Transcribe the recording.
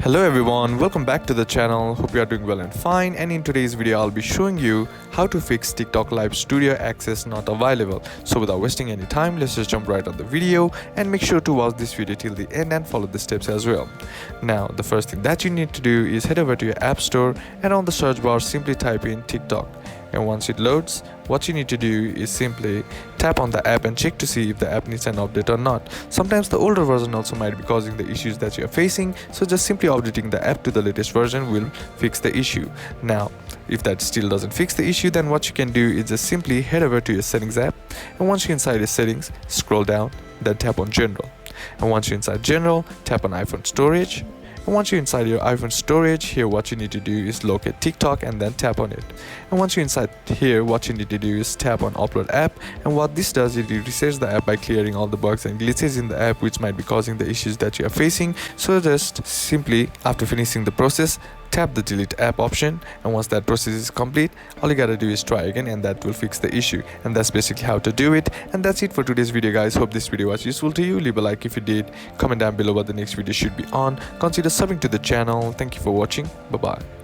Hello everyone, welcome back to the channel. Hope you are doing well and fine, and in today's video I'll be showing you how to fix TikTok Live Studio access not available. So without wasting any time, let's just jump right on the video and make sure to watch this video till the end and follow the steps as well. Now the first thing that you need to do is head over to your app store and on the search bar simply type in TikTok. And once it loads, what you need to do is simply tap on the app and check to see if the app needs an update or not. Sometimes the older version also might be causing the issues that you are facing, so just simply updating the app to the latest version will fix the issue. Now, if that still doesn't fix the issue, then what you can do is just simply head over to your settings app, and once you're inside your settings, scroll down, then tap on general. And once you're inside general, tap on iPhone storage. And once you're inside your iPhone storage, here what you need to do is locate TikTok and then tap on it. And once you're inside here, what you need to do is tap on upload app, and what this does is it resets the app by clearing all the bugs and glitches in the app which might be causing the issues that you are facing. So just simply after finishing the process, tap the delete app option, and once that process is complete, all you gotta do is try again and that will fix the issue. And that's basically how to do it. And that's it for today's video, guys. Hope this video was useful to you. Leave a like if you did, comment down below what the next video should be on, consider subbing to the channel. Thank you for watching. Bye bye.